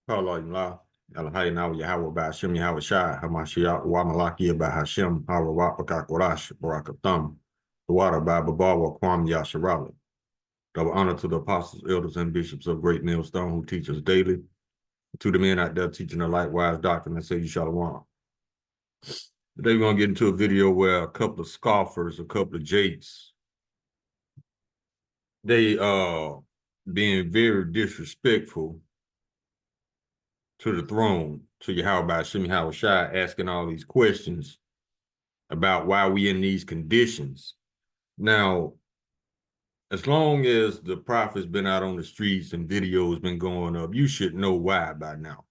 Alhamdulillah, Alhamdulillah, Yahweh Ba'ashem, Yahweh Shai, Hamashiach, Wamalaki, Bahashem, Harawat, Bakakorash, Barakatham, the water by Babawa, Kwam Yasharala. Double honor to the apostles, elders, and bishops of Great Millstone who teach us daily. To the men out there teaching the likewise doctrine and say you shall want. Today we're going to get into a video where a couple of scoffers, a couple of jakes, they being very disrespectful to the throne, to Yahweh Ba'ashem, Yahweh Shai, asking all these questions about why we in these conditions. Now, as long as the prophet's been out on the streets and videos been going up, you should know why by now.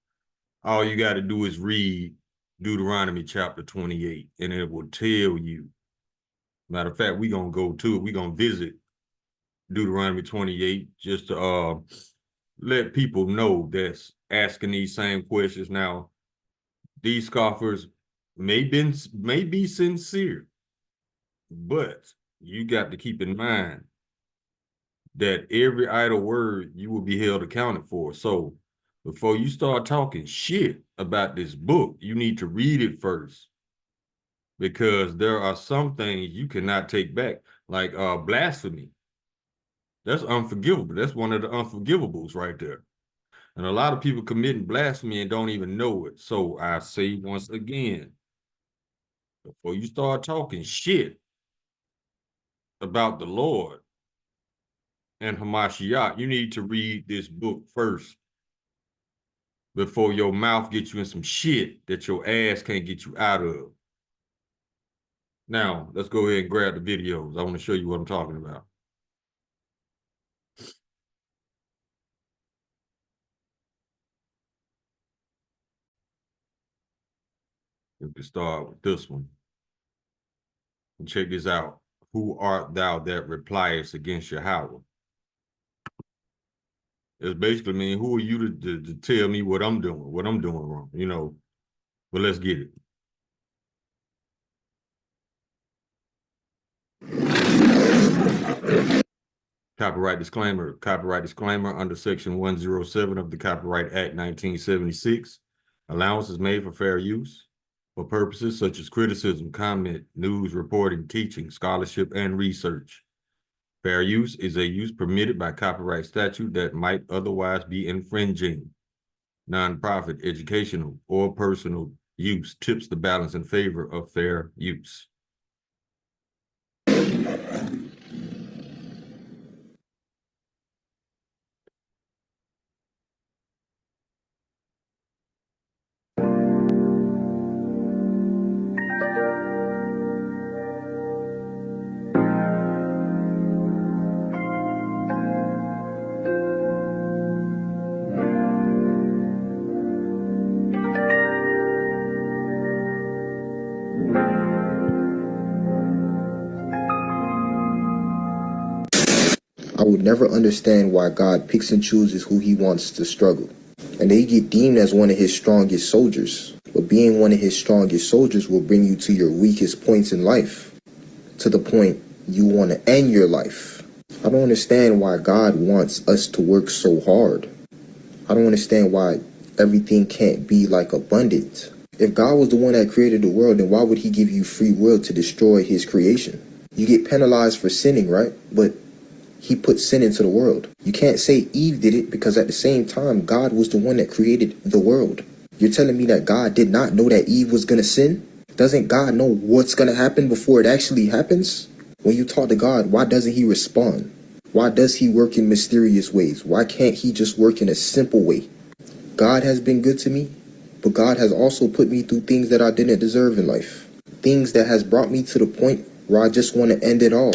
All you got to do is read Deuteronomy chapter 28, and it will tell you. Matter of fact, we're going to go to it. We're going to visit Deuteronomy 28 just to let people know that's asking these same questions. Now, these scoffers may be sincere, but you got to keep in mind that every idle word you will be held accountable for. So before you start talking shit about this book, you need to read it first, because there are some things you cannot take back, like blasphemy. That's unforgivable. That's one of the unforgivables right there. And a lot of people committing blasphemy and don't even know it. So I say once again, before you start talking shit about the Lord and Hamashiach, you need to read this book first before your mouth gets you in some shit that your ass can't get you out of. Now, let's go ahead and grab the videos. I want to show you what I'm talking about. We can start with this one. And check this out. Who art thou that repliest against Yahweh? It's basically mean, who are you to tell me what I'm doing wrong, you know? But let's get it. Copyright disclaimer under Section 107 of the Copyright Act 1976. Allowance is made for fair use for purposes such as criticism, comment, news, reporting, teaching, scholarship, and research. Fair use is a use permitted by copyright statute that might otherwise be infringing. Nonprofit, educational, or personal use tips the balance in favor of fair use. I would never understand why God picks and chooses who he wants to struggle. And they get deemed as one of his strongest soldiers. But being one of his strongest soldiers will bring you to your weakest points in life. To the point you want to end your life. I don't understand why God wants us to work so hard. I don't understand why everything can't be like abundant. If God was the one that created the world, then why would he give you free will to destroy his creation? You get penalized for sinning, right? But he put sin into the world. You can't say Eve did it, because at the same time, God was the one that created the world. You're telling me that God did not know that Eve was going to sin? Doesn't God know what's going to happen before it actually happens? When you talk to God, why doesn't he respond? Why does he work in mysterious ways? Why can't he just work in a simple way? God has been good to me, but God has also put me through things that I didn't deserve in life. Things that has brought me to the point where I just want to end it all.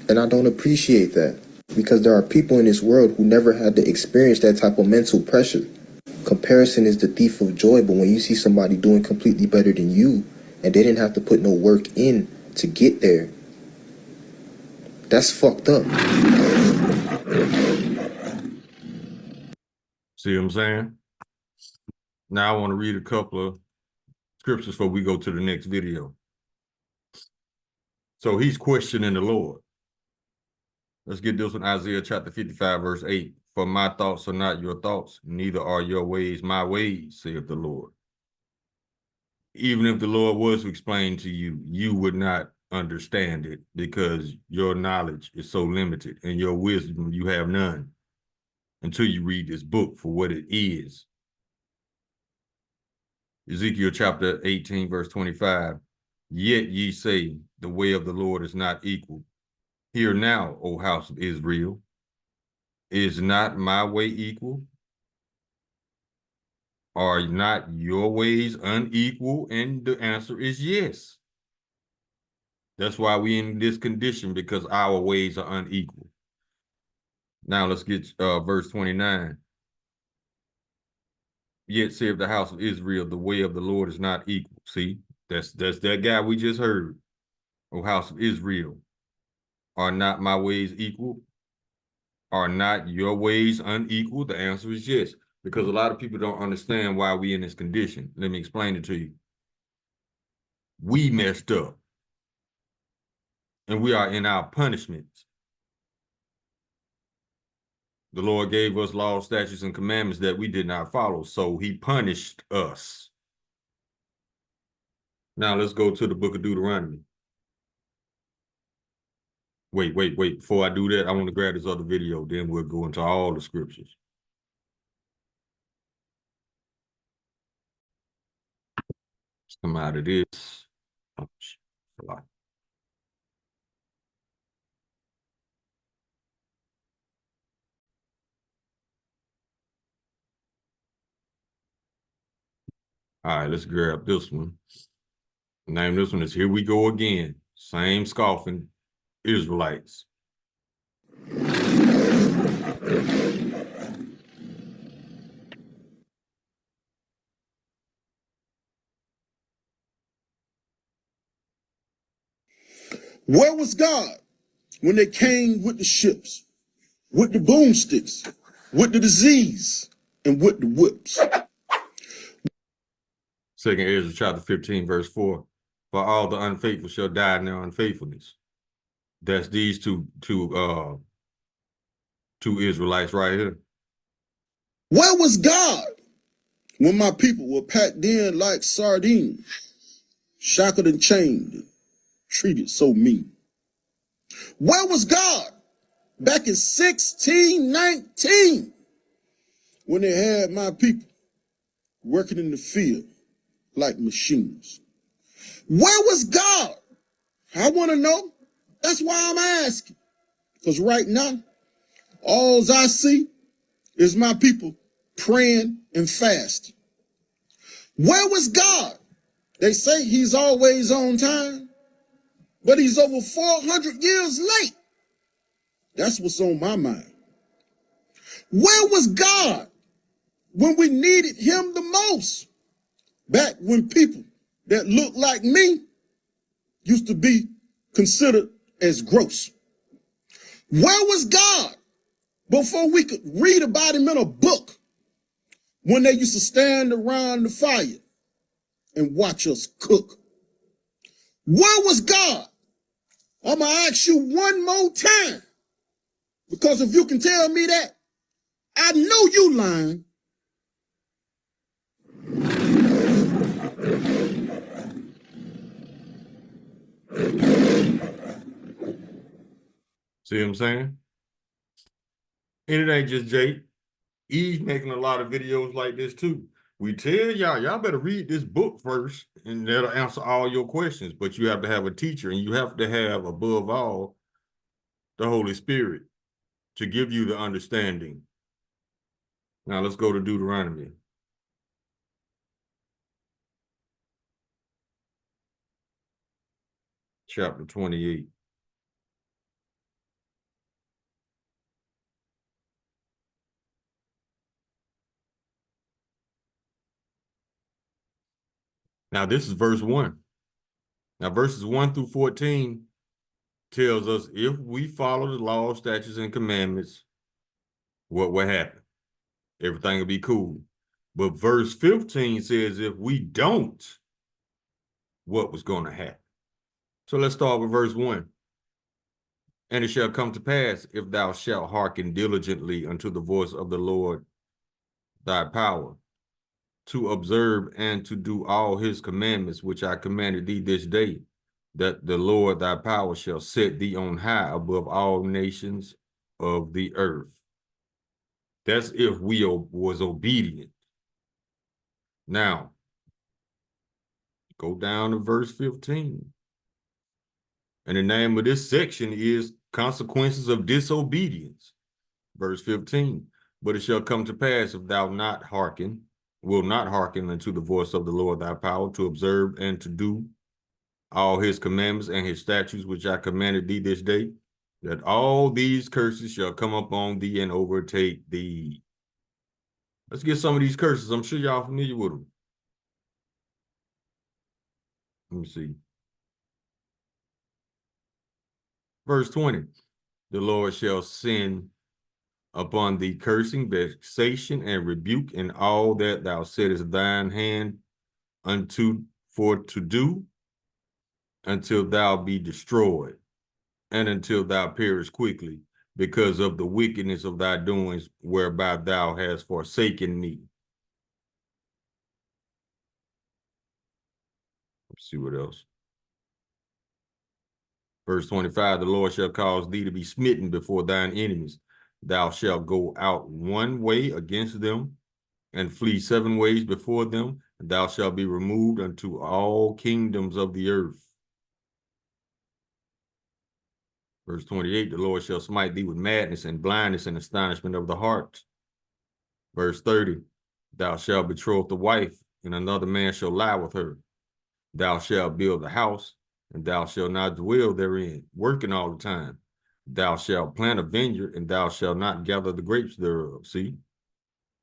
And I don't appreciate that, because there are people in this world who never had to experience that type of mental pressure. Comparison is the thief of joy, but when you see somebody doing completely better than you, and they didn't have to put no work in to get there, that's fucked up. See what I'm saying? Now I want to read a couple of scriptures before we go to the next video. So he's questioning the Lord. Let's get this one, Isaiah chapter 55, verse 8. For my thoughts are not your thoughts, neither are your ways my ways, saith the Lord. Even if the Lord was to explain to you, you would not understand it because your knowledge is so limited and your wisdom you have none until you read this book for what it is. Ezekiel chapter 18, verse 25. Yet ye say, the way of the Lord is not equal. Hear now, O house of Israel, is not my way equal? Are not your ways unequal? And the answer is yes. That's why we in this condition, because our ways are unequal. Now let's get verse 29. Yet saith the house of Israel, the way of the Lord is not equal. See, that's that guy we just heard. O house of Israel, are not my ways equal? Are not your ways unequal? The answer is yes, because a lot of people don't understand why we in this condition. Let me explain it to you. We messed up, and we are in our punishments. The Lord gave us laws, statutes, and commandments that we did not follow, so he punished us. Now let's go to the book of Deuteronomy. Wait. Before I do that, I want to grab this other video, then we'll go into all the scriptures. Let's come out of this. Oh, shit. All right, let's grab this one. Name this one is Here We Go Again. Same scoffing Israelites. Where was God when they came with the ships, with the boomsticks, with the disease, and with the whips? Second Ezra chapter 15, verse 4. For all the unfaithful shall die in their unfaithfulness. That's these two Israelites right here. Where was God when my people were packed in like sardines, shackled and chained, and treated so mean? Where was God back in 1619 when they had my people working in the field like machines? Where was God? I want to know. That's why I'm asking. Because right now, all I see is my people praying and fasting. Where was God? They say he's always on time, but he's over 400 years late. That's what's on my mind. Where was God when we needed him the most? Back when people that looked like me used to be considered as gross. Where was God before we could read about him in a book, when they used to stand around the fire and watch us cook? Where was God? I'm going to ask you one more time, because if you can tell me that, I know you lying. See what I'm saying? And it ain't just Jake. He's making a lot of videos like this too. We tell y'all better read this book first, and that'll answer all your questions. But you have to have a teacher, and you have to have, above all, the Holy Spirit to give you the understanding. Now let's go to Deuteronomy. Chapter 28. Now this is verse 1. Now verses 1 through 14 tells us if we follow the law, statutes, and commandments, what will happen? Everything will be cool. But verse 15 says if we don't, what was going to happen? So let's start with verse 1. And it shall come to pass, if thou shalt hearken diligently unto the voice of the Lord thy power, to observe and to do all his commandments, which I commanded thee this day, that the Lord thy power shall set thee on high above all nations of the earth. That's if we was obedient. Now, go down to verse 15. And the name of this section is Consequences of Disobedience. Verse 15. But it shall come to pass, if thou will not hearken unto the voice of the Lord thy power, to observe and to do all his commandments and his statutes, which I commanded thee this day, that all these curses shall come upon thee and overtake thee. Let's get some of these curses. I'm sure y'all familiar with them. Let me see. Verse 20. The Lord shall send upon thee cursing, vexation, and rebuke in all that thou settest thine hand unto for to do, until thou be destroyed, and until thou perish quickly, because of the wickedness of thy doings, whereby thou hast forsaken me. Let's see what else. Verse 25, the Lord shall cause thee to be smitten before thine enemies. Thou shalt go out one way against them, and flee 7 ways before them, and thou shalt be removed unto all kingdoms of the earth. Verse 28, the Lord shall smite thee with madness and blindness and astonishment of the heart. Verse 30, thou shalt betroth the wife, and another man shall lie with her. Thou shalt build a house, and thou shalt not dwell therein, working all the time. Thou shalt plant a vineyard, and thou shalt not gather the grapes thereof. See?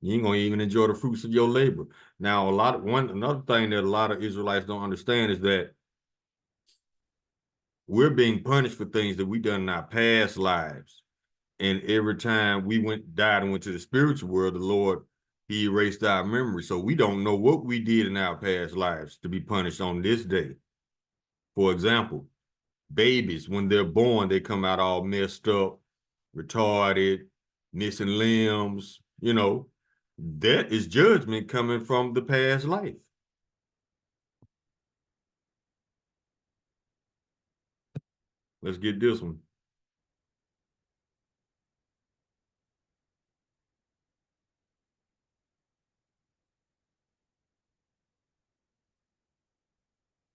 You ain't gonna even enjoy the fruits of your labor. Now, another thing that a lot of Israelites don't understand is that we're being punished for things that we done in our past lives. And every time we died and went to the spiritual world, the Lord, he erased our memory. So we don't know what we did in our past lives to be punished on this day. For example, babies, when they're born, they come out all messed up, retarded, missing limbs, that is judgment coming from the past life. Let's get this one.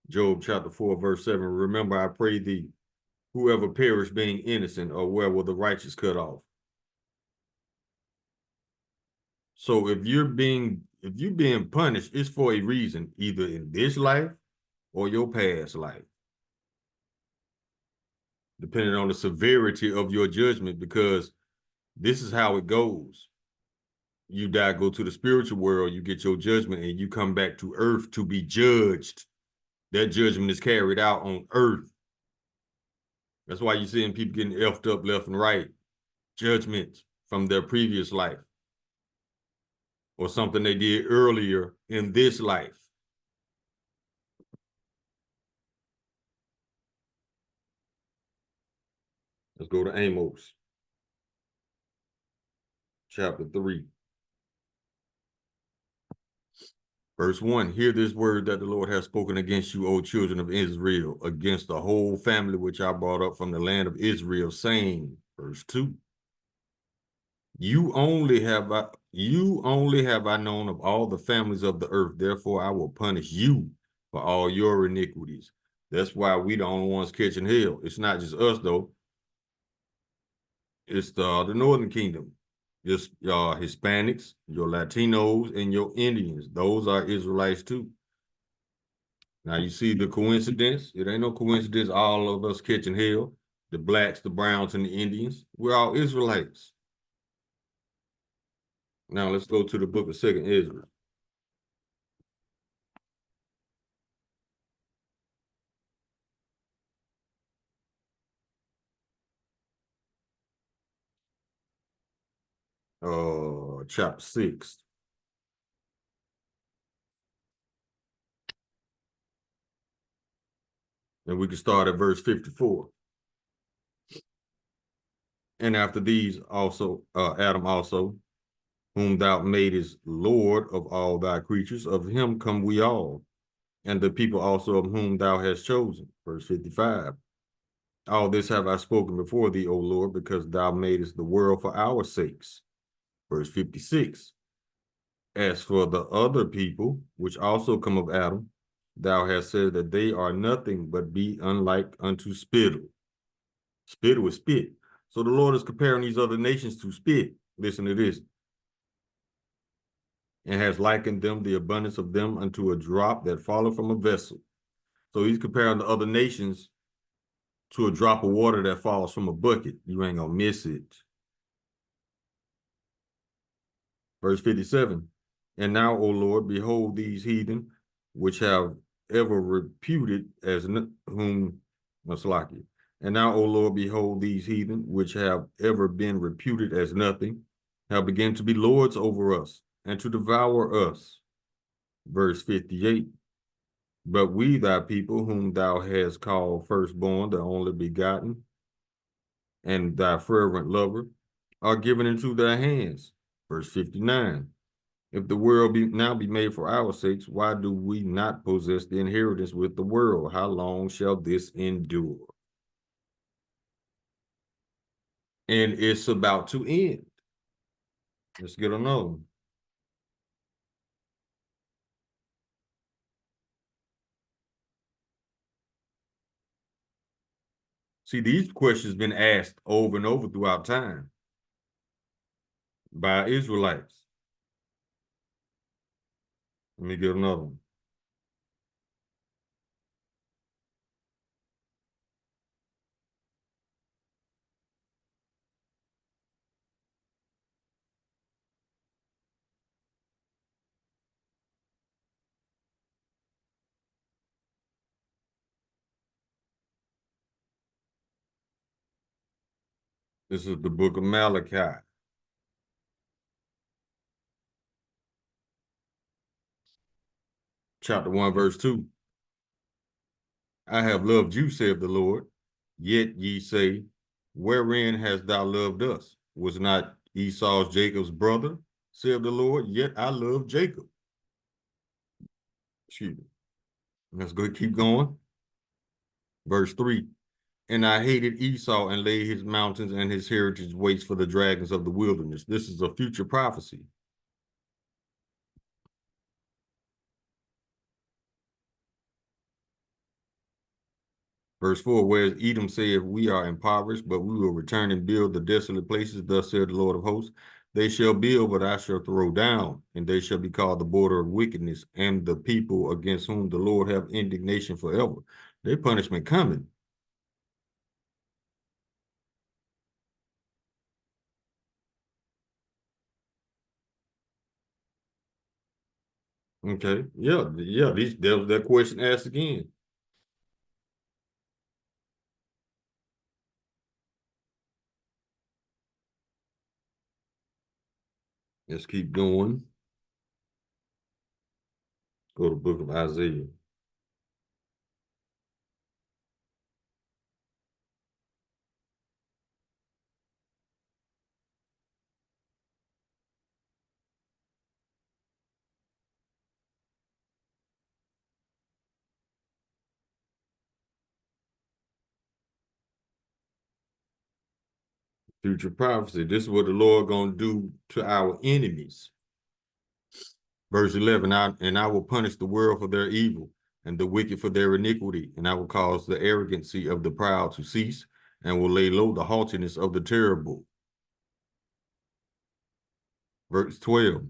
Job chapter 4, verse 7. Remember, I pray thee, whoever perish being innocent, or where will the righteous cut off? So if you're being punished, it's for a reason, either in this life or your past life, depending on the severity of your judgment, because this is how it goes. You die, go to the spiritual world, you get your judgment, and you come back to earth to be judged. That judgment is carried out on earth. That's why you're seeing people getting effed up left and right. Judgment from their previous life or something they did earlier in this life. Let's go to Amos chapter 3. Verse 1, hear this word that the Lord has spoken against you, O children of Israel, against the whole family which I brought up from the land of Israel, saying, verse 2, you only have I known of all the families of the earth, therefore I will punish you for all your iniquities. That's why we the only ones catching hell. It's not just us, though. It's the northern kingdom. Just Hispanics, your Latinos, and your Indians. Those are Israelites too. Now you see the coincidence. It ain't no coincidence all of us catching hell. The blacks, the browns, and the Indians. We're all Israelites. Now let's go to the book of 2 Ezra. Chapter 6. And we can start at verse 54. And after these also, Adam also, whom thou madest Lord of all thy creatures, of him come we all, and the people also of whom thou hast chosen. Verse 55. All this have I spoken before thee, O Lord, because thou madest the world for our sakes. Verse 56. As for the other people, which also come of Adam, thou hast said that they are nothing but be unlike unto spittle. Spittle is spit. So the Lord is comparing these other nations to spit. Listen to this. And has likened them, the abundance of them, unto a drop that falleth from a vessel. So he's comparing the other nations to a drop of water that falls from a bucket. You ain't gonna miss it. Verse 57. And now, O Lord, behold these heathen, which have ever reputed as whom Maslaki. And now, O Lord, behold these heathen, which have ever been reputed as nothing, have begun to be lords over us and to devour us. Verse 58. But we, thy people, whom thou hast called firstborn, the only begotten, and thy fervent lover, are given into their hands. Verse 59. If the world now be made for our sakes, why do we not possess the inheritance with the world? How long shall this endure? And it's about to end. Let's get another one. See, these questions been asked over and over throughout time by Israelites. Let me get another one. This is the book of Malachi. Chapter 1, verse 2. I have loved you, saith the Lord. Yet ye say, wherein hast thou loved us? Was not Esau's Jacob's brother, saith the Lord? Yet I love Jacob. Excuse me. Let's go keep going. Verse 3. And I hated Esau and laid his mountains and his heritage waste for the dragons of the wilderness. This is a future prophecy. Verse 4, whereas Edom saith, we are impoverished, but we will return and build the desolate places. Thus said the Lord of hosts, they shall build, but I shall throw down, and they shall be called the border of wickedness, and the people against whom the Lord have indignation forever. Their punishment coming. Okay, yeah, that was that question asked again. Let's keep going. Go to the book of Isaiah. Future prophecy. This is what the Lord gonna do to our enemies. Verse 11, and I will punish the world for their evil and the wicked for their iniquity, and I will cause the arrogancy of the proud to cease, and will lay low the haughtiness of the terrible. Verse 12,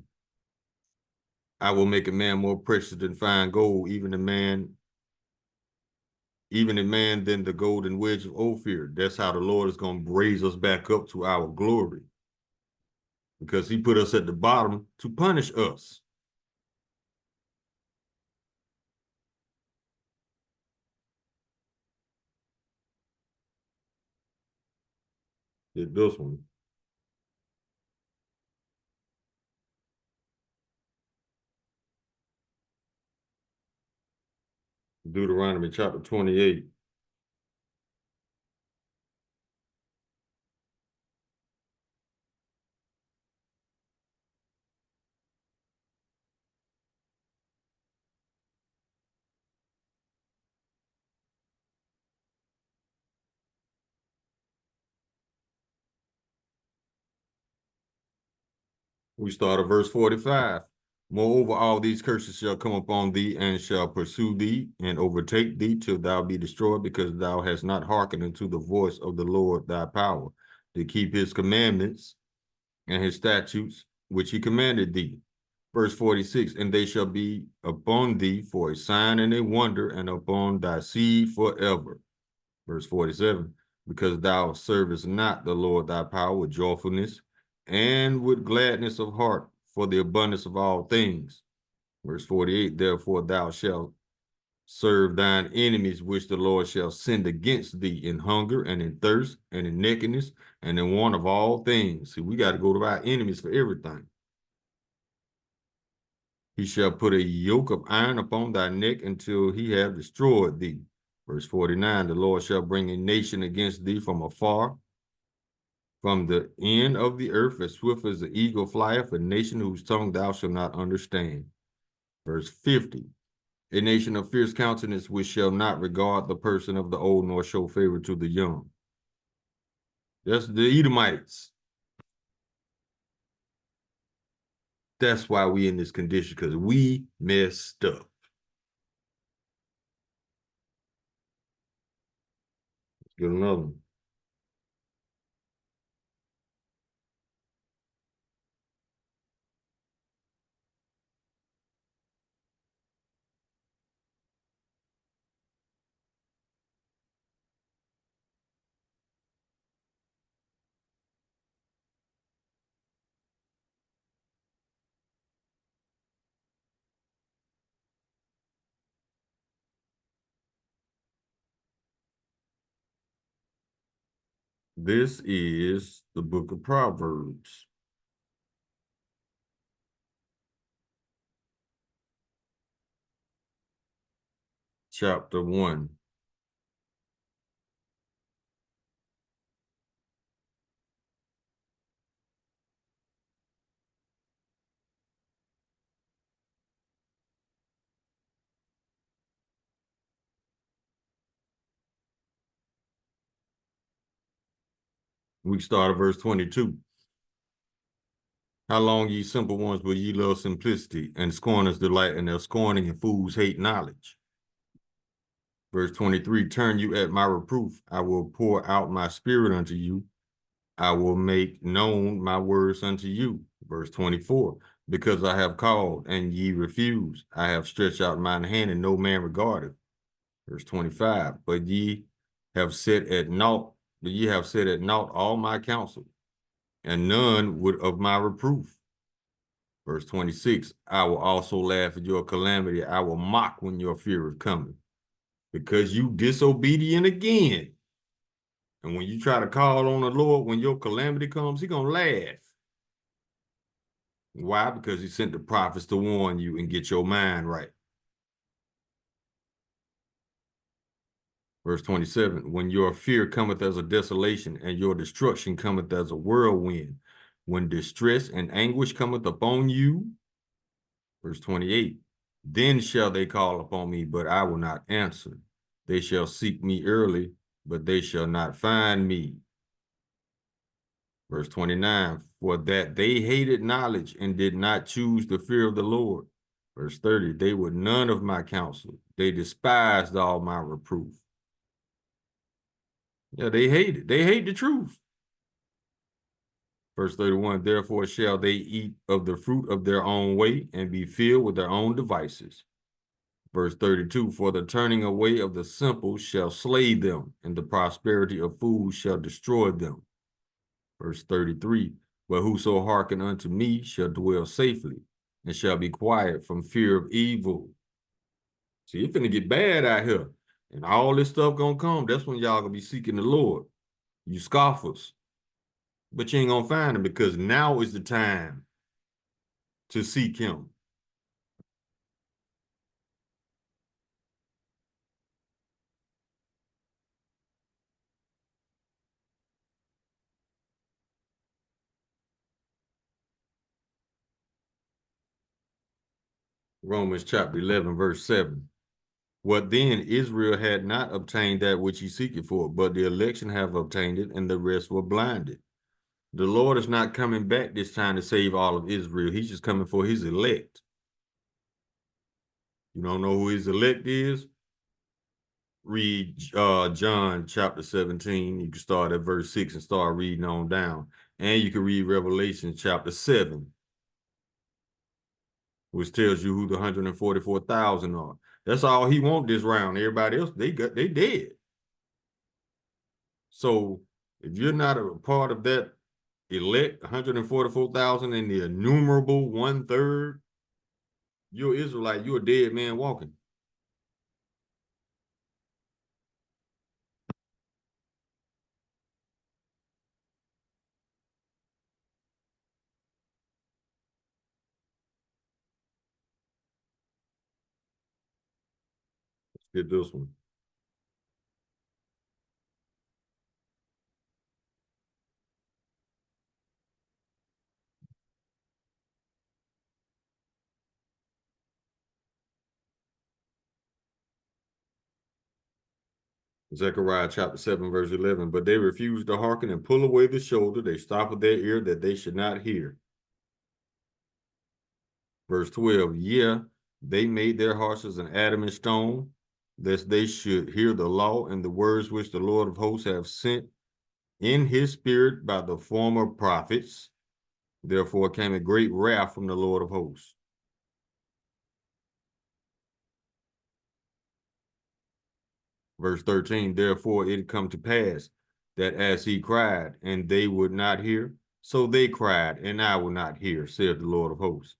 I will make a man more precious than fine gold, even a man than the golden wedge of Ophir. That's how the Lord is going to raise us back up to our glory, because he put us at the bottom to punish us. Did this one. Deuteronomy chapter 28. We start at verse 45. Moreover, all these curses shall come upon thee, and shall pursue thee, and overtake thee, till thou be destroyed, because thou hast not hearkened unto the voice of the Lord thy power, to keep his commandments and his statutes, which he commanded thee. Verse 46, and they shall be upon thee for a sign and a wonder, and upon thy seed forever. Verse 47, because thou servest not the Lord thy power with joyfulness and with gladness of heart for the abundance of all things. Verse 48, therefore thou shalt serve thine enemies, which the Lord shall send against thee in hunger and in thirst and in nakedness and in want of all things. See, we got to go to our enemies for everything. He shall put a yoke of iron upon thy neck until he have destroyed thee. Verse 49, the Lord shall bring a nation against thee from afar, from the end of the earth, as swift as the eagle flieth, a nation whose tongue thou shalt not understand. Verse 50, a nation of fierce countenance, which shall not regard the person of the old, nor show favor to the young. That's the Edomites. That's why we in this condition, because we messed up. Let's get another one. This is the book of Proverbs. Chapter 1. We start at verse 22. How long, ye simple ones, will ye love simplicity, and scorners delight in their scorning, and fools hate knowledge? Verse 23, turn you at my reproof. I will pour out my spirit unto you. I will make known my words unto you. Verse 24, because I have called, and ye refuse. I have stretched out mine hand, and no man regardeth. Verse 25, but ye have set at naught all my counsel, and none would of my reproof. Verse 26, I will also laugh at your calamity. I will mock when your fear is coming, because you disobedient again. And when you try to call on the Lord, when your calamity comes, he's going to laugh. Why? Because he sent the prophets to warn you and get your mind right. Verse 27, when your fear cometh as a desolation, and your destruction cometh as a whirlwind, when distress and anguish cometh upon you. Verse 28, then shall they call upon me, but I will not answer. They shall seek me early, but they shall not find me. Verse 29, for that they hated knowledge and did not choose the fear of the Lord. Verse 30, they were none of my counsel. They despised all my reproof. Yeah, they hate it. They hate the truth. Verse 31, therefore shall they eat of the fruit of their own way and be filled with their own devices. Verse 32, for the turning away of the simple shall slay them, and the prosperity of fools shall destroy them. Verse 33, but whoso hearken unto me shall dwell safely, and shall be quiet from fear of evil. See, it's finna get bad out here, and all this stuff gonna come. That's when y'all gonna be seeking the Lord, you scoffers. But you ain't gonna find him, because now is the time to seek him. Romans chapter 11, verse 7. What then? Israel had not obtained that which he seeketh for, but the election have obtained it, and the rest were blinded. The Lord is not coming back this time to save all of Israel. He's just coming for his elect. You don't know who his elect is? Read John chapter 17. You can start at verse 6 and start reading on down. And you can read Revelation chapter 7, which tells you who the 144,000 are. That's all he want this round. Everybody else, they dead. So if you're not a part of that elect 144,000 and the innumerable 1/3, you're Israelite, you're a dead man walking. Let's get this one. Zechariah chapter 7, verse 11. But they refused to hearken and pull away the shoulder. They stopped their ear that they should not hear. Verse 12. Yeah, they made their hearts as an adamant stone, lest they should hear the law and the words which the Lord of hosts have sent in his spirit by the former prophets. Therefore came a great wrath from the Lord of hosts. Verse 13, therefore it come to pass that as he cried, and they would not hear, so they cried, and I will not hear, saith the Lord of hosts.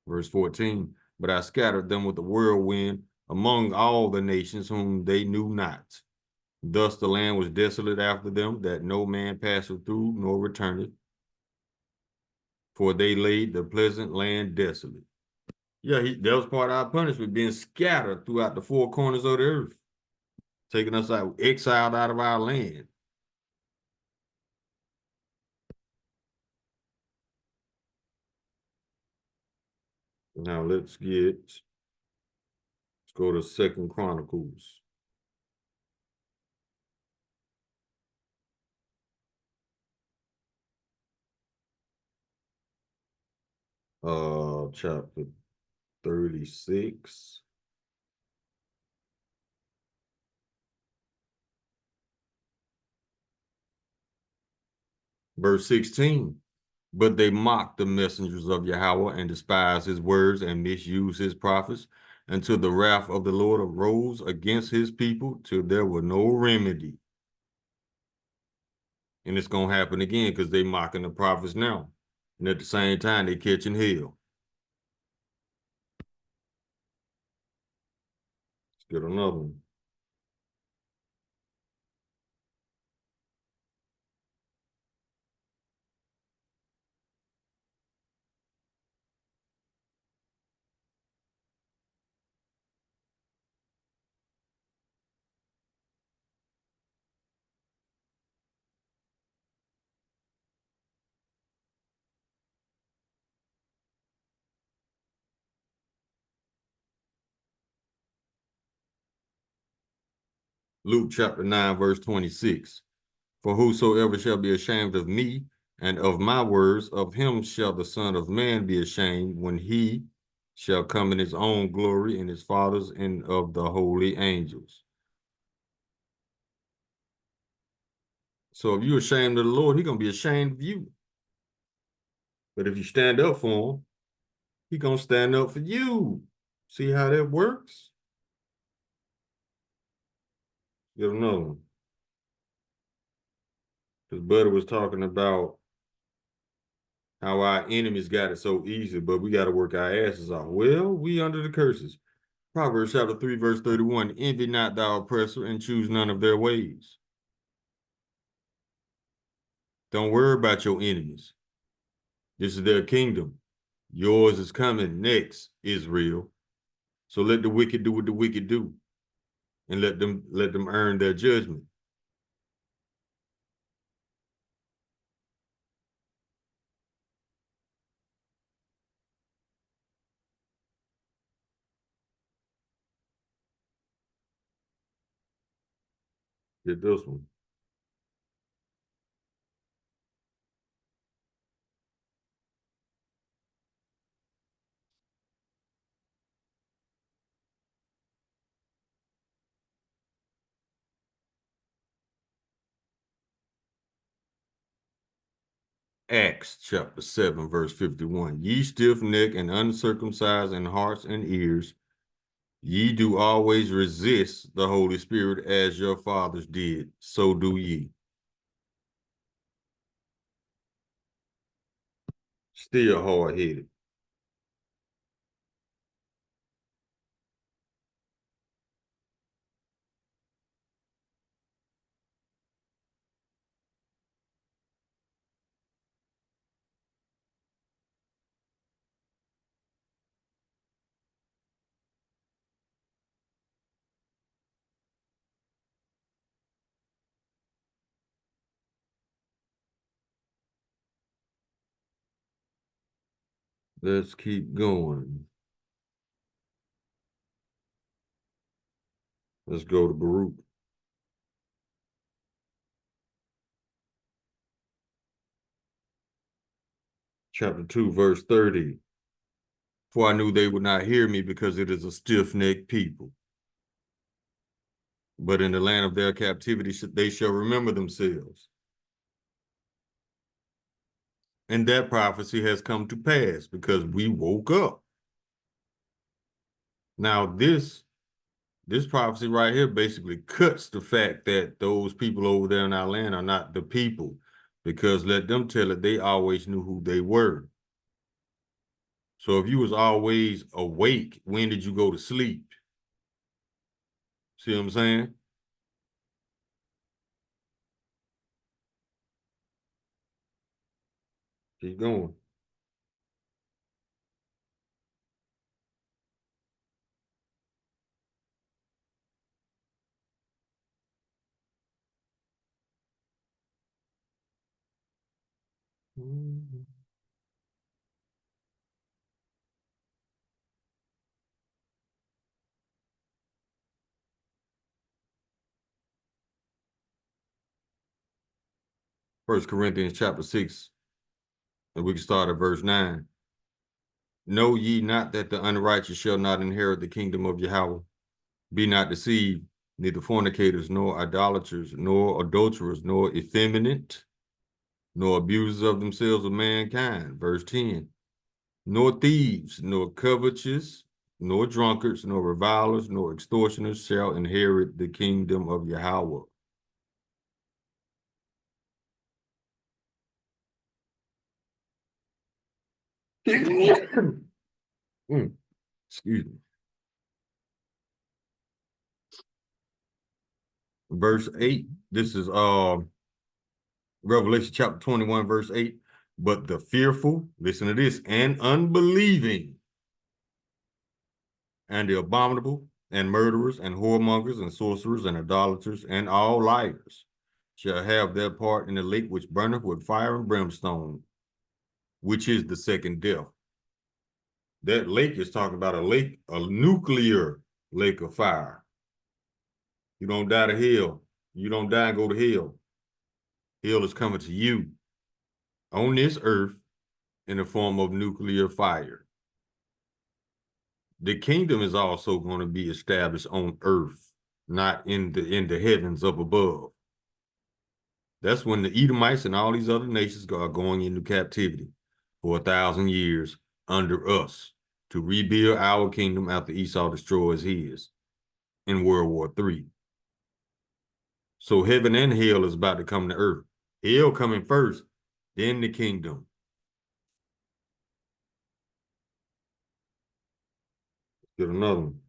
Verse 14, but I scattered them with the whirlwind among all the nations whom they knew not. Thus the land was desolate after them, that no man passeth through nor returneth, for they laid the pleasant land desolate. Yeah, that was part of our punishment, being scattered throughout the four corners of the earth, taking us out, exiled out of our land. Now let's go to Second Chronicles. Chapter 36. Verse 16. But they mocked the messengers of Yahweh and despised his words and misused his prophets until the wrath of the Lord arose against his people till there were no remedy. And it's going to happen again because they mocking the prophets now. And at the same time, they catching hell. Let's get another one. Luke chapter 9, verse 26. For whosoever shall be ashamed of me and of my words, of him shall the Son of Man be ashamed when he shall come in his own glory and his Father's and of the holy angels. So if you're ashamed of the Lord, he's going to be ashamed of you. But if you stand up for him, he's going to stand up for you. See how that works? Get another one. Because Buddy was talking about how our enemies got it so easy, but we got to work our asses off. Well, we under the curses. Proverbs chapter 3, verse 31, envy not thy oppressor and choose none of their ways. Don't worry about your enemies. This is their kingdom. Yours is coming next, Israel. So let the wicked do what the wicked do, and let them earn their judgment. Get this one. Acts chapter 7, verse 51. Ye stiff-necked and uncircumcised in hearts and ears, ye do always resist the Holy Spirit as your fathers did, so do ye. Still hard-headed. Let's keep going. Let's go to Baruch. Chapter 2, verse 30. For I knew they would not hear me because it is a stiff-necked people. But in the land of their captivity, they shall remember themselves. And that prophecy has come to pass because we woke up. Now, this prophecy right here basically cuts the fact that those people over there in our land are not the people, because let them tell it, they always knew who they were. So if you was always awake, when did you go to sleep? See what I'm saying? Keep going. First Corinthians chapter 6, and we can start at verse 9. Know ye not that the unrighteous shall not inherit the kingdom of Yahweh? Be not deceived, neither fornicators, nor idolaters, nor adulterers, nor effeminate, nor abusers of themselves of mankind. Verse 10. Nor thieves, nor covetous, nor drunkards, nor revilers, nor extortioners shall inherit the kingdom of Yahweh. Excuse me. Verse 8. This is Revelation chapter 21, verse 8. But the fearful, listen to this, and unbelieving, and the abominable, and murderers, and whoremongers, and sorcerers, and idolaters, and all liars shall have their part in the lake which burneth with fire and brimstone, which is the second death. That lake is talking about a nuclear lake of fire. You don't die to hell. You don't die and go to hell. Hell is coming to you on this earth in the form of nuclear fire. The kingdom is also going to be established on earth, not in the heavens up above. That's when the Edomites and all these other nations are going into captivity for 1,000 years under us to rebuild our kingdom after Esau destroys his in World War III. So heaven and hell is about to come to earth. Hell coming first, then the kingdom. Get another one.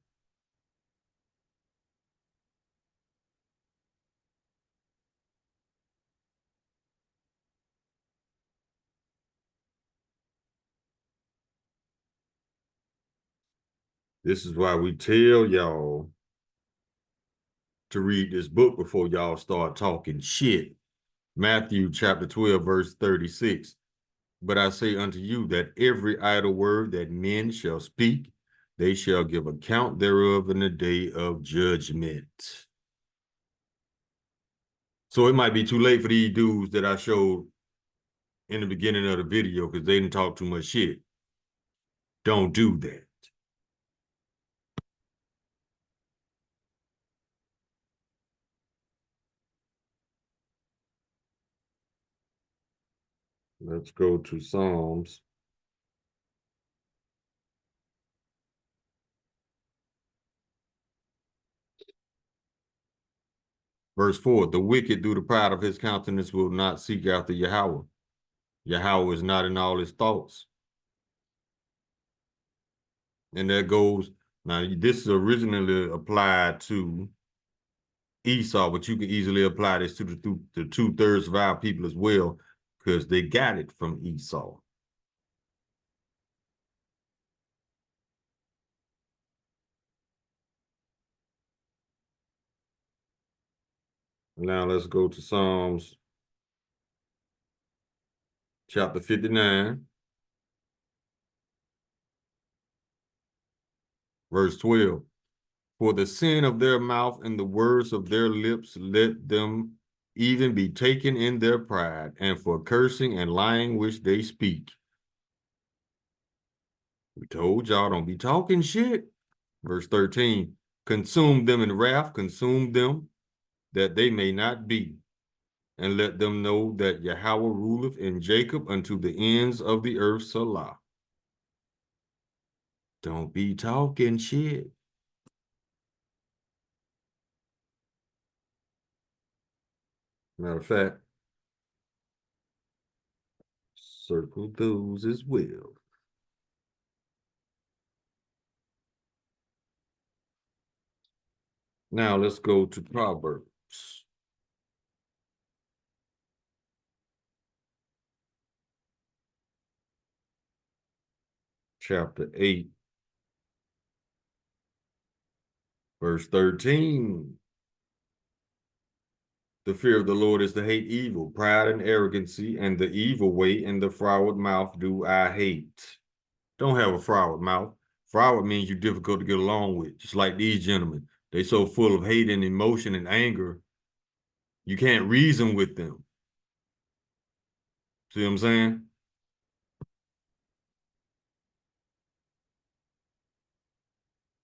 This is why we tell y'all to read this book before y'all start talking shit. Matthew chapter 12, verse 36. But I say unto you that every idle word that men shall speak, they shall give account thereof in the day of judgment. So it might be too late for these dudes that I showed in the beginning of the video because they didn't talk too much shit. Don't do that. Let's go to Psalms. Verse 4, the wicked through the pride of his countenance will not seek after Yahweh. Yahweh is not in all his thoughts. And that goes, now this is originally applied to Esau, but you can easily apply this to the 2/3 of our people as well, because they got it from Esau. Now let's go to Psalms chapter 59, verse 12. For the sin of their mouth and the words of their lips, let them even be taken in their pride, and for cursing and lying which they speak. We told y'all, don't be talking shit. Verse 13, consume them in wrath, consume them, that they may not be. And let them know that Yahweh ruleth in Jacob unto the ends of the earth, Salah. Don't be talking shit. Matter of fact, circle those as well. Now let's go to Proverbs. Chapter 8, verse 13. The fear of the Lord is to hate evil, pride and arrogancy, and the evil way and the froward mouth do I hate. Don't have a froward mouth. Froward means you're difficult to get along with, just like these gentlemen. They so full of hate and emotion and anger, you can't reason with them. See what I'm saying?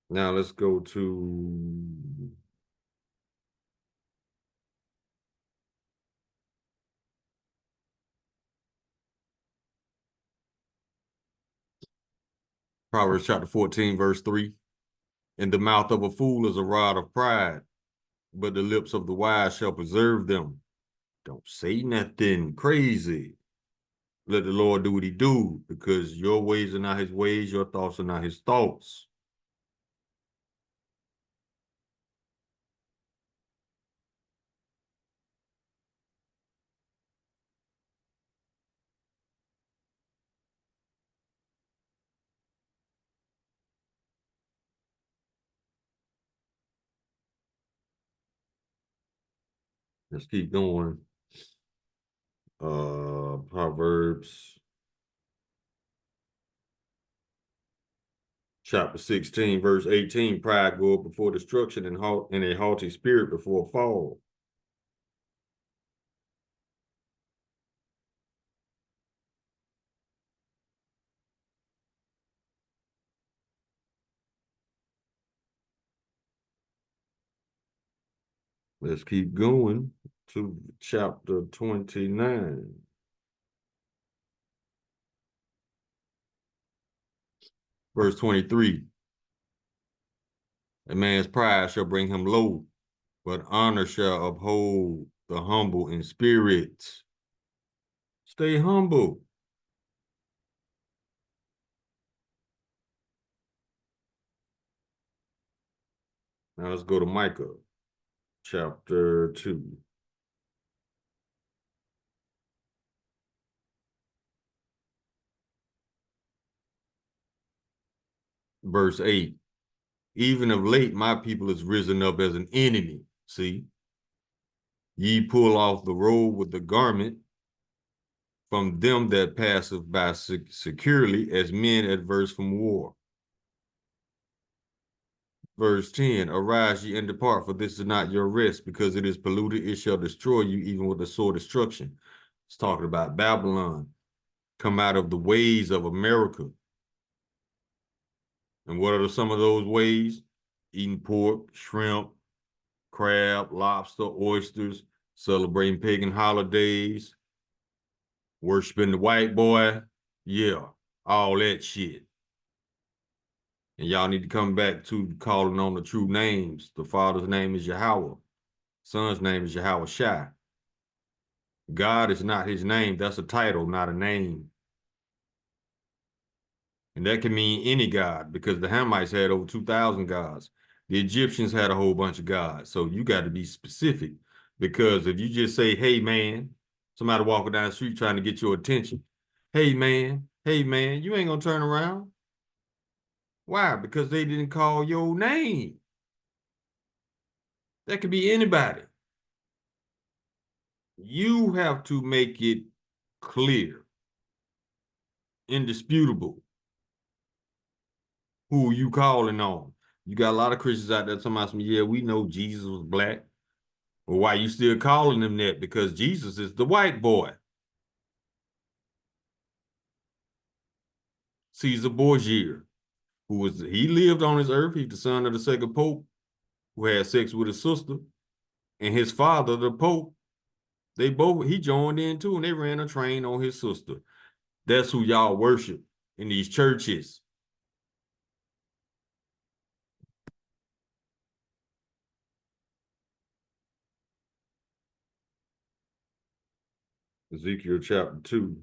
Now let's go to Proverbs chapter 14, verse 3. In the mouth of a fool is a rod of pride, but the lips of the wise shall preserve them. Don't say nothing crazy. Let the Lord do what he do, because your ways are not his ways, your thoughts are not his thoughts. Let's keep going. Proverbs chapter 16, verse 18. Pride goeth before destruction, and a haughty spirit before fall. Let's keep going to chapter 29. Verse 23. A man's pride shall bring him low, but honor shall uphold the humble in spirit. Stay humble. Now let's go to Micah chapter 2. Verse 8. Even of late, my people is risen up as an enemy. See, ye pull off the robe with the garment from them that passeth by securely as men adverse from war. Verse 10, arise ye and depart, for this is not your rest, because it is polluted, it shall destroy you even with a sore destruction. It's talking about Babylon. Come out of the ways of America. And what are some of those ways? Eating pork, shrimp, crab, lobster, oysters, celebrating pagan holidays, Worshiping the white boy, yeah, all that shit. And y'all need to come back to calling on the true names. The Father's name is Yahweh. Son's name is Yahweh Shai. God is not his name. That's a title, not a name. And that can mean any God, because the Hamites had over 2,000 gods. The Egyptians had a whole bunch of gods. So you got to be specific, because if you just say, hey, man, somebody walking down the street trying to get your attention, hey, man, you ain't going to turn around. Why? Because they didn't call your name. That could be anybody. You have to make it clear, indisputable, who you calling on. You got a lot of Christians out there talking about some, yeah, we know Jesus was black. Well, why you still calling him that? Because Jesus is the white boy. Caesar Borgia, he lived on this earth. He's the son of the second pope who had sex with his sister. And his father, the pope, he joined in too, and they ran a train on his sister. That's who y'all worship in these churches. Ezekiel chapter 2.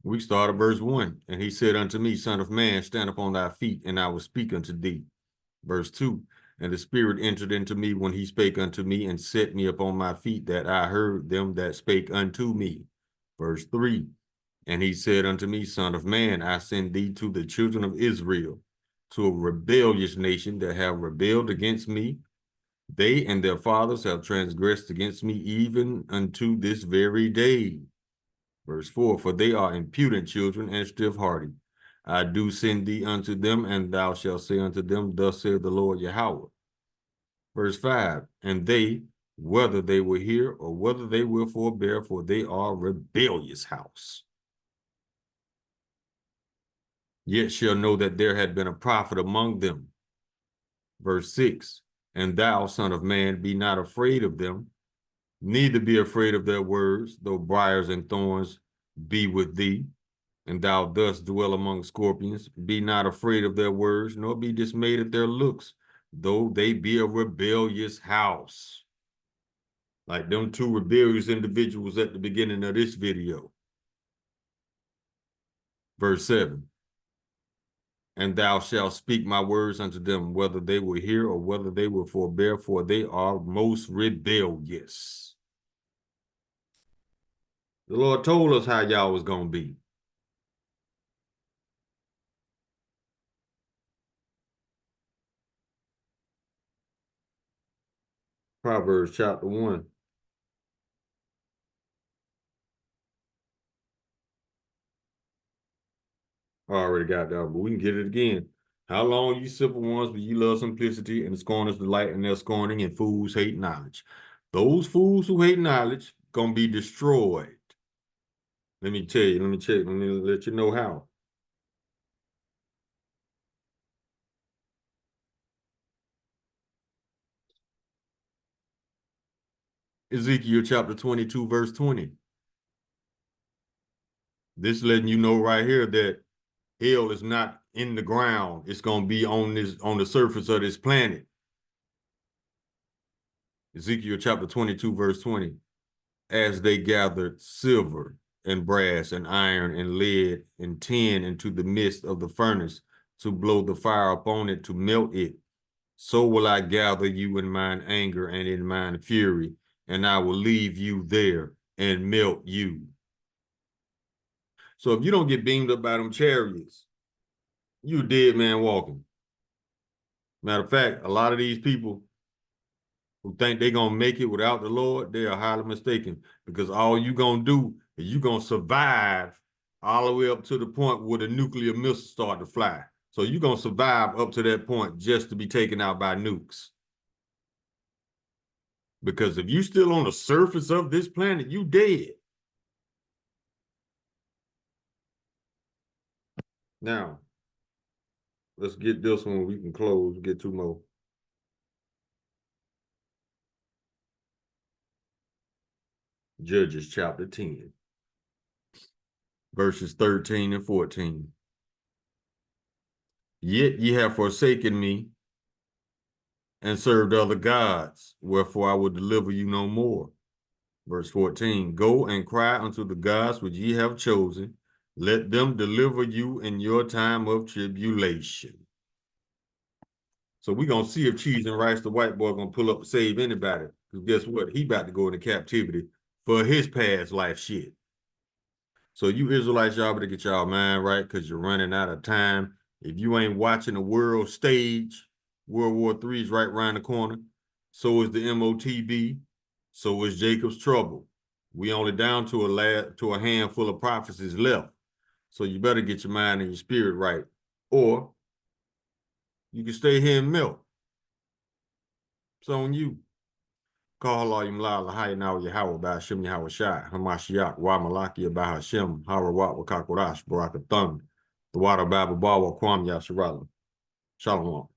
We start at verse 1. And he said unto me, Son of man, stand up on thy feet, and I will speak unto thee. Verse 2. And the Spirit entered into me when he spake unto me, and set me upon my feet, that I heard them that spake unto me. Verse 3. And he said unto me, Son of man, I send thee to the children of Israel, to a rebellious nation that have rebelled against me. They and their fathers have transgressed against me even unto this very day. Verse 4, for they are impudent children and stiff-hearted. I do send thee unto them, and thou shalt say unto them, Thus saith the Lord Yahweh. Verse 5, and they, whether they will hear or whether they will forbear, for they are rebellious house. Yet shall know that there had been a prophet among them. Verse 6, and thou, son of man, be not afraid of them, neither be afraid of their words, though briars and thorns be with thee, and thou thus dwell among scorpions. Be not afraid of their words, nor be dismayed at their looks, though they be a rebellious house. Like them two rebellious individuals at the beginning of this video. Verse 7. And thou shalt speak my words unto them, whether they will hear or whether they will forbear, for they are most rebellious. The Lord told us how y'all was going to be. Proverbs chapter 1. I already got that, but we can get it again. How long, you simple ones, but you love simplicity, and the scorners delight in their scorning, and fools hate knowledge. Those fools who hate knowledge gonna be destroyed. Let me tell you, let me check, let me let you know how. Ezekiel chapter 22, verse 20. This letting you know right here that hell is not in the ground. It's gonna be on the surface of this planet. Ezekiel chapter 22, verse 20. As they gathered silver and brass and iron and lead and tin into the midst of the furnace to blow the fire upon it to melt it, so will I gather you in mine anger and in mine fury, and I will leave you there and melt you. So if you don't get beamed up by them chariots, you a dead man walking. Matter of fact, a lot of these people who think they're going to make it without the Lord, they are highly mistaken, because all you're going to do is you're going to survive all the way up to the point where the nuclear missiles start to fly. So you're going to survive up to that point just to be taken out by nukes. Because if you're still on the surface of this planet, you dead. Now, let's get this one. We can close, get two more. Judges chapter 10, verses 13 and 14. Yet ye have forsaken me and served other gods, wherefore I will deliver you no more. Verse 14, go and cry unto the gods which ye have chosen. Let them deliver you in your time of tribulation. So we're going to see if Cheese and Rice, the white boy, going to pull up and save anybody. Because guess what? He about to go into captivity for his past life shit. So you Israelites, y'all better get y'all mind right because you're running out of time. If you ain't watching the world stage, World War III is right around the corner. So is the MOTB. So is Jacob's trouble. We only down to a handful of prophecies left. So you better get your mind and your spirit right. Or you can stay here and melt. It's on you. Call all you mlala high now Yahweh by Hashem Yahweh Shai, Hamashiach, Wa Malaki by Hashem, Harawat Wakakorash, Baraka Thumb, the water Bible Bawa Kwam Yasharala. Shalom.